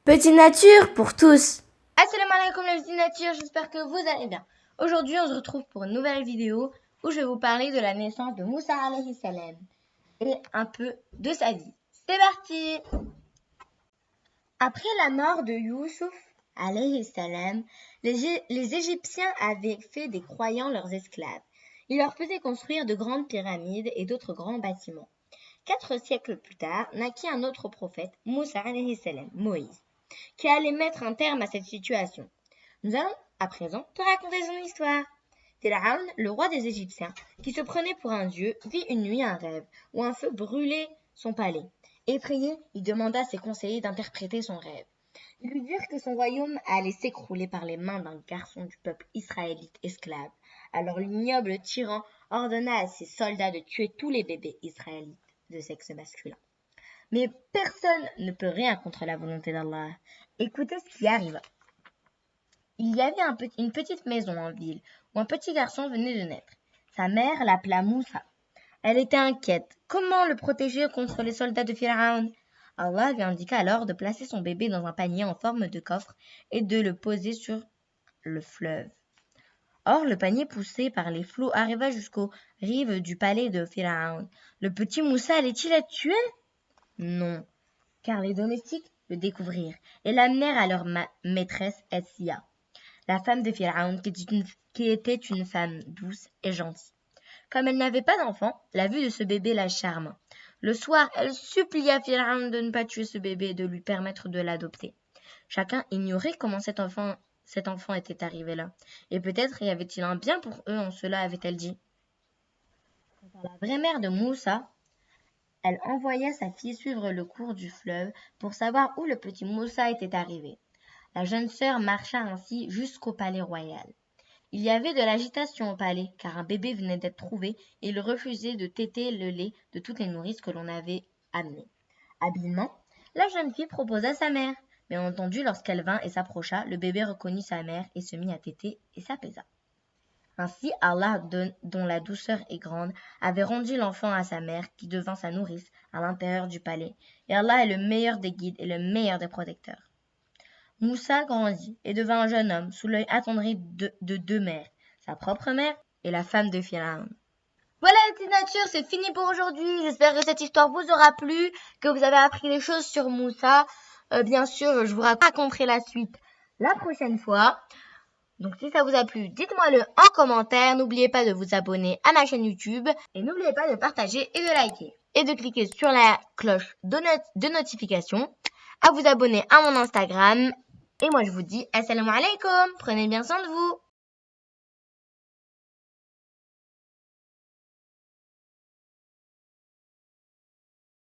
Petite nature pour tous. Assalamu alaikum la petite nature, j'espère que vous allez bien. Aujourd'hui on se retrouve pour une nouvelle vidéo où je vais vous parler de la naissance de Moussa alayhi salam et un peu de sa vie. C'est parti. Après la mort de Youssouf alayhi salam, les Égyptiens avaient fait des croyants leurs esclaves. Ils leur faisaient construire de grandes pyramides et d'autres grands bâtiments. 4 siècles plus tard, naquit un autre prophète, Moussa alayhi salam, Moïse, qui allait mettre un terme à cette situation. Nous allons à présent te raconter son histoire. Pharaon, le roi des Égyptiens, qui se prenait pour un dieu, vit une nuit un rêve où un feu brûlait son palais. Effrayé, il demanda à ses conseillers d'interpréter son rêve. Ils lui dirent que son royaume allait s'écrouler par les mains d'un garçon du peuple israélite esclave. Alors l'ignoble tyran ordonna à ses soldats de tuer tous les bébés israélites de sexe masculin. Mais personne ne peut rien contre la volonté d'Allah. Écoutez ce qui arriva. Il y avait une petite maison en ville où un petit garçon venait de naître. Sa mère l'appela Moussa. Elle était inquiète. Comment le protéger contre les soldats de Pharaon? Allah lui indiqua alors de placer son bébé dans un panier en forme de coffre et de le poser sur le fleuve. Or, le panier poussé par les flots arriva jusqu'aux rives du palais de Pharaon. Le petit Moussa allait-il être tué? Non, car les domestiques le découvrirent et l'amenèrent à leur maîtresse Essia, la femme de Pharaon, qui était une femme douce et gentille. Comme elle n'avait pas d'enfant, la vue de ce bébé la charma. Le soir, elle supplia Pharaon de ne pas tuer ce bébé et de lui permettre de l'adopter. Chacun ignorait comment cet enfant était arrivé là, et peut-être y avait-il un bien pour eux en cela, avait-elle dit. Quant à la vraie mère de Moussa, elle envoya sa fille suivre le cours du fleuve pour savoir où le petit Moussa était arrivé. La jeune sœur marcha ainsi jusqu'au palais royal. Il y avait de l'agitation au palais, car un bébé venait d'être trouvé et il refusait de téter le lait de toutes les nourrices que l'on avait amenées. Habilement, la jeune fille proposa sa mère. Bien entendu, lorsqu'elle vint et s'approcha, le bébé reconnut sa mère et se mit à téter et s'apaisa. Ainsi, Allah, dont la douceur est grande, avait rendu l'enfant à sa mère, qui devint sa nourrice, à l'intérieur du palais. Et Allah est le meilleur des guides et le meilleur des protecteurs. Moussa grandit et devint un jeune homme, sous l'œil attendri de deux mères, sa propre mère et la femme de Pharaon. Voilà la petite nature, c'est fini pour aujourd'hui. J'espère que cette histoire vous aura plu, que vous avez appris des choses sur Moussa. Bien sûr, je vous raconterai la suite la prochaine fois. Donc si ça vous a plu, dites-moi-le en commentaire. N'oubliez pas de vous abonner à ma chaîne YouTube. Et n'oubliez pas de partager et de liker. Et de cliquer sur la cloche de notification. À vous abonner à mon Instagram. Et moi je vous dis assalamu alaikum. Prenez bien soin de vous.